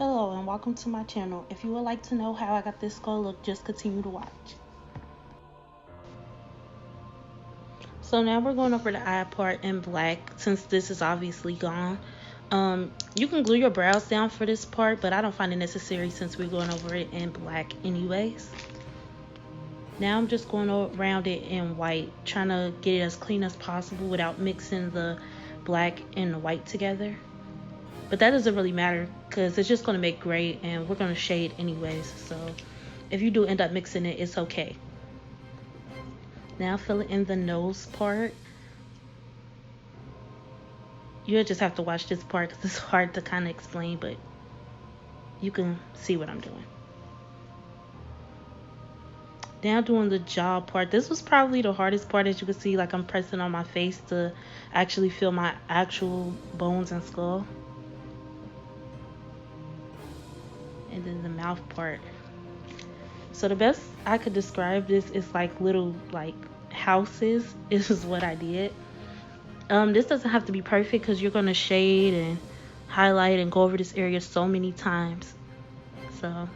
Hello and welcome to my channel. If you would like to know how I got this skull look, just continue to watch. So now we're going over the eye part in black since this is obviously gone. You can glue your brows down for this part, but I don't find it necessary since we're going over it in black anyways. Now I'm just going around it in white, trying to get it as clean as possible without mixing the black and the white together. But that doesn't really matter because it's just going to make gray and we're going to shade anyways. So if you do end up mixing it, it's okay. Now fill in the nose part. You'll just have to watch this part because it's hard to kind of explain, but you can see what I'm doing. Now doing the jaw part. This was probably the hardest part. As you can see, like I'm pressing on my face to actually feel my actual bones and skull. And then the mouth part. So the best I could describe this is like little houses is what I did. This doesn't have to be perfect because you're going to shade and highlight and go over this area so many times. So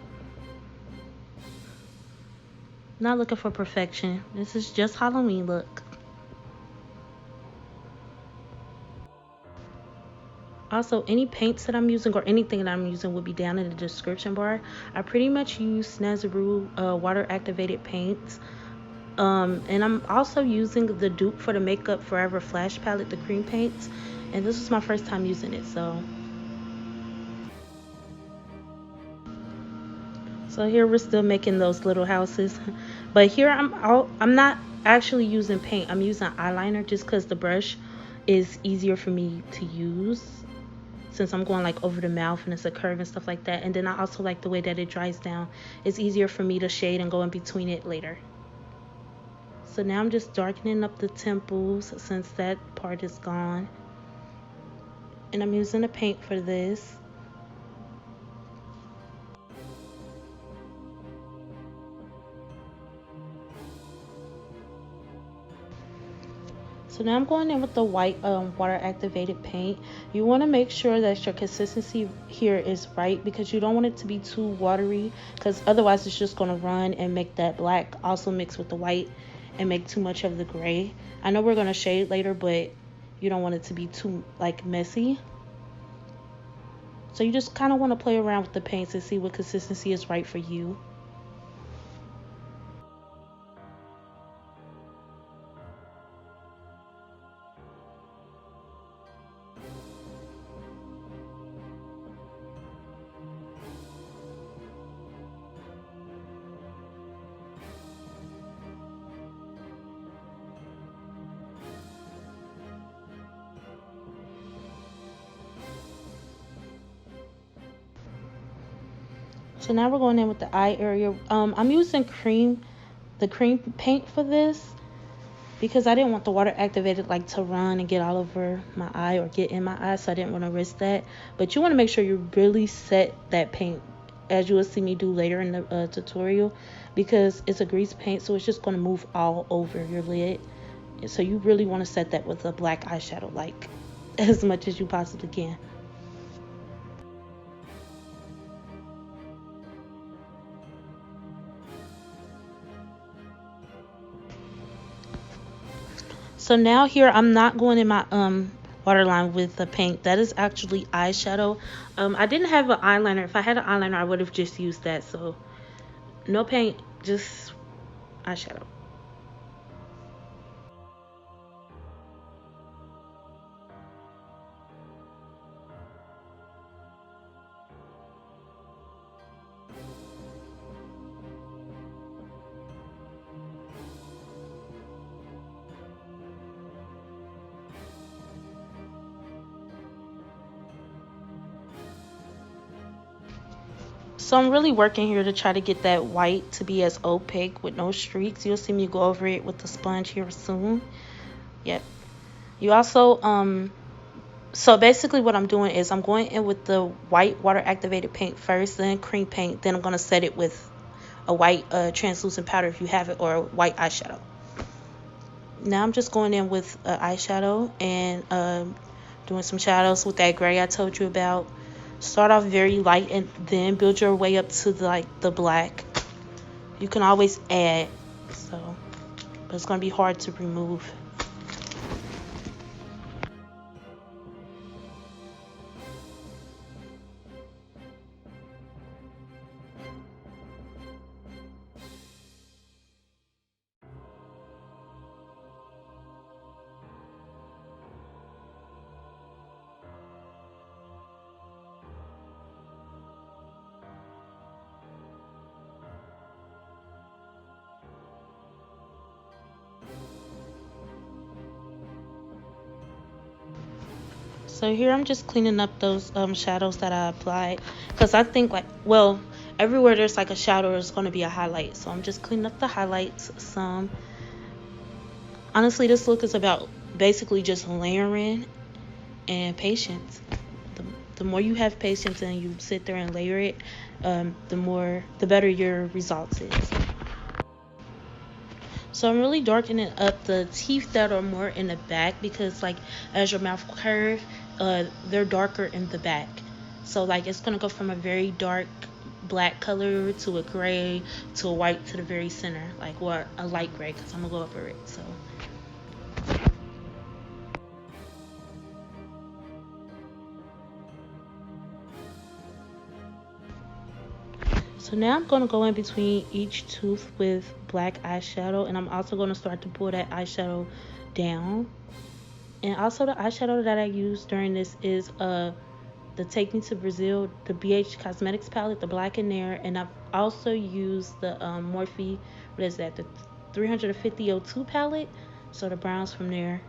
not looking for perfection. This is just Halloween look. Also, any paints that I'm using or anything that I'm using will be down in the description bar. I pretty much use Snazaroo water activated paints. And I'm also using the dupe for the Makeup Forever Flash palette, the cream paints. And this is my first time using it, so here we're still making those little houses. But here I'm not actually using paint. I'm using eyeliner just because the brush is easier for me to use, since I'm going like over the mouth and it's a curve and stuff like that. And then I also like the way that it dries down. It's easier for me to shade and go in between it later. So now I'm just darkening up the temples since that part is gone. And I'm using a paint for this. So now I'm going in with the white water activated paint. You want to make sure that your consistency here is right because you don't want it to be too watery, because otherwise it's just going to run and make that black also mix with the white and make too much of the gray. I know we're going to shade later, but you don't want it to be too messy. So you just kind of want to play around with the paints and see what consistency is right for you. So now we're going in with the eye area. I'm using the cream paint for this because I didn't want the water activated to run and get all over my eye or get in my eye, so I didn't want to risk that. But you want to make sure you really set that paint, as you will see me do later in the tutorial, because it's a grease paint, so it's just going to move all over your lid. So you really want to set that with a black eyeshadow, as much as you possibly can. So now here I'm not going in my waterline with the paint. That is actually eyeshadow. I didn't have an eyeliner. If I had an eyeliner, I would have just used that. So no paint, just eyeshadow. So I'm really working here to try to get that white to be as opaque with no streaks. You'll see me go over it with the sponge here soon. Yep. You also, so basically what I'm doing is I'm going in with the white water activated paint first, then cream paint. Then I'm going to set it with a white translucent powder if you have it, or a white eyeshadow. Now I'm just going in with eyeshadow and doing some shadows with that gray I told you about. Start off very light and then build your way up to the black. You can always add, so, but it's going to be hard to remove. So here I'm just cleaning up those shadows that I applied, because I think well, everywhere there's like a shadow there's going to be a highlight, so I'm just cleaning up the highlights some. Honestly, this look is about basically just layering and patience. The more you have patience and you sit there and layer it, the better your results is. So I'm really darkening up the teeth that are more in the back, because like as your mouth curve, they're darker in the back. So like it's gonna go from a very dark black color to a gray to a white to the very center, like, or a light gray, because I'm gonna go over it. So now I'm going to go in between each tooth with black eyeshadow, and I'm also going to start to pull that eyeshadow down. And also the eyeshadow that I use during this is the Take Me to Brazil, the BH Cosmetics palette, the black in there. And I've also used the Morphe, what is that, the 350 palette, so the browns from there.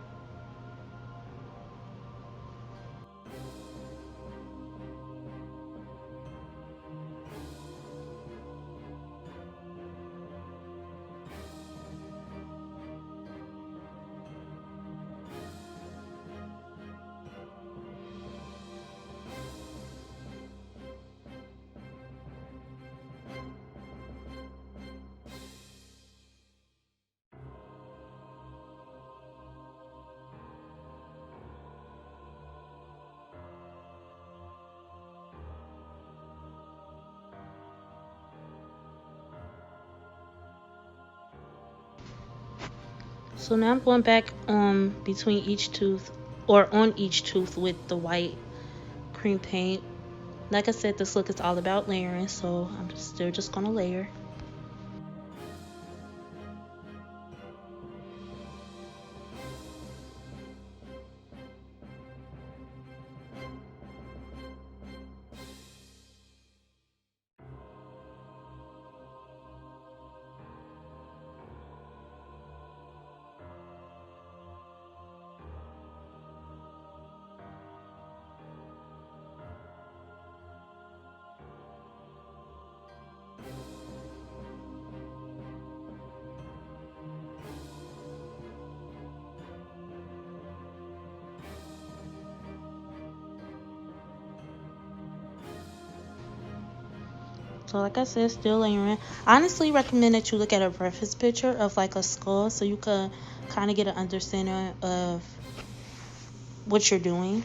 So now I'm going back between each tooth, or on each tooth, with the white cream paint. Like I said, this look is all about layering, so I'm still just gonna layer. So like I said, still layering. I honestly recommend that you look at a reference picture of like a skull, so you can kind of get an understanding of what you're doing.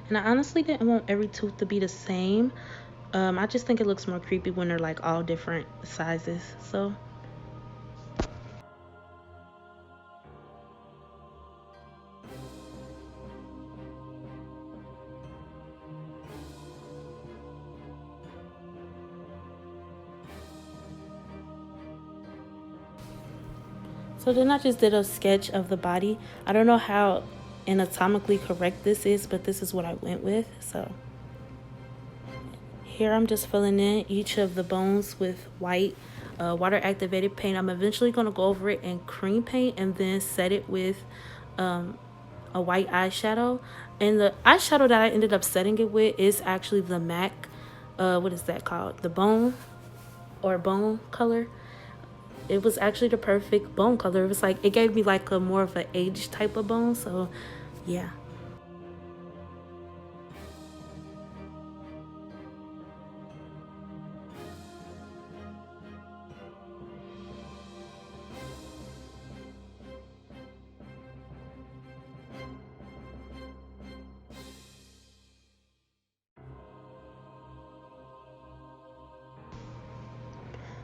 And I honestly didn't want every tooth to be the same. I just think it looks more creepy when they're like all different sizes. So then I just did a sketch of the body. I don't know how anatomically correct this is, but this is what I went with. So here I'm just filling in each of the bones with white water activated paint. I'm eventually going to go over it in cream paint and then set it with a white eyeshadow. And the eyeshadow that I ended up setting it with is actually the MAC, what is that called? The bone or bone color. It was actually the perfect bone color. It was like, it gave me like a more of an age type of bone. So yeah.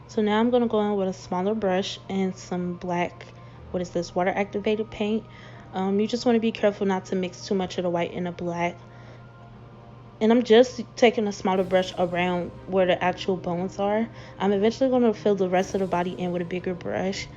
So now I'm going to go in with a smaller brush and some black, what is this, water activated paint. You just want to be careful not to mix too much of the white and the black. And I'm just taking a smaller brush around where the actual bones are. I'm eventually going to fill the rest of the body in with a bigger brush.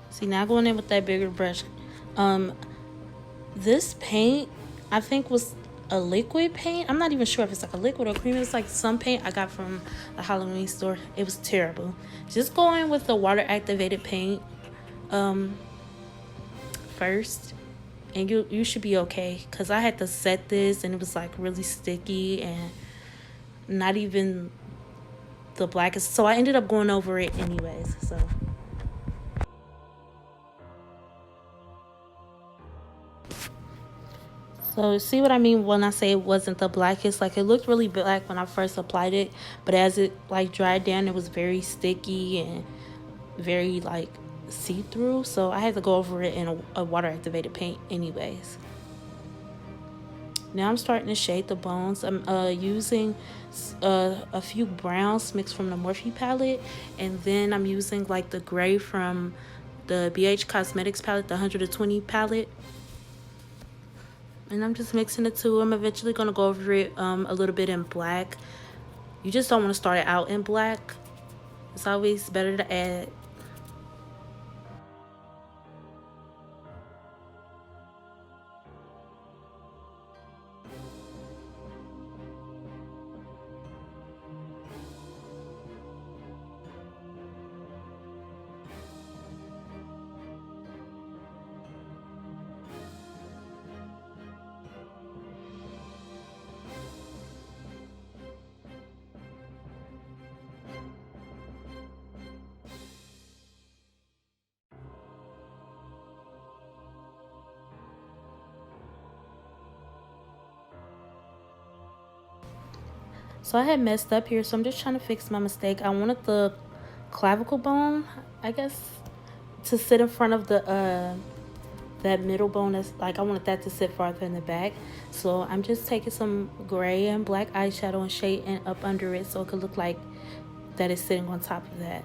See, now going in with that bigger brush. Um, this paint, I think, was a liquid paint. I'm not even sure if it's like a liquid or cream. It's like some paint I got from the Halloween store. It was terrible. Just go in with the water activated paint first, and you should be okay. Because I had to set this, and it was like really sticky and not even the blackest. So I ended up going over it anyways. So see what I mean when I say it wasn't the blackest? Like, it looked really black when I first applied it, but as it like dried down, it was very sticky and very like see-through. So I had to go over it in a water activated paint anyways. Now I'm starting to shade the bones. I'm using a few browns mixed from the Morphe palette, and then I'm using like the gray from the BH Cosmetics palette, the 120 palette. And I'm just mixing the two. I'm eventually going to go over it a little bit in black. You just don't want to start it out in black. It's always better to add. So I had messed up here, so I'm just trying to fix my mistake. I wanted the clavicle bone, I guess, to sit in front of the that middle bone. That's like, I wanted that to sit farther in the back. So I'm just taking some gray and black eyeshadow and shading up under it so it could look like that is sitting on top of that.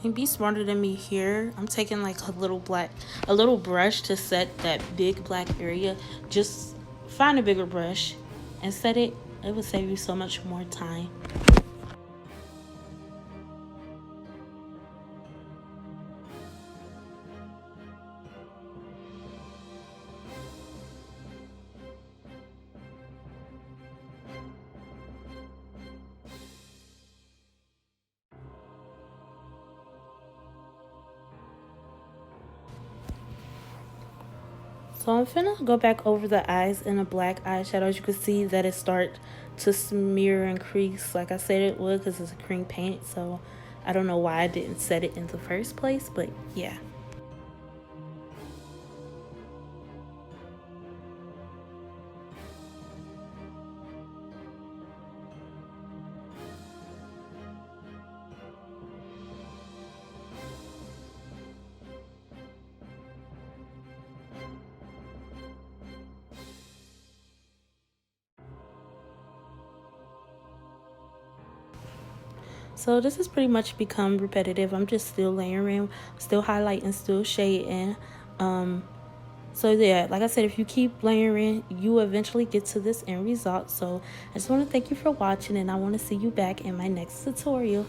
And be smarter than me here. I'm taking like a little brush to set that big black area. Just find a bigger brush and set it. It will save you so much more time. So I'm finna go back over the eyes in a black eyeshadow. As you can see that it start to smear and crease like I said it would, because it's a cream paint. So I don't know why I didn't set it in the first place, but yeah. So this has pretty much become repetitive. I'm just still layering, still highlighting, still shading. So yeah, like I said, if you keep layering, you eventually get to this end result. So I just want to thank you for watching, and I want to see you back in my next tutorial.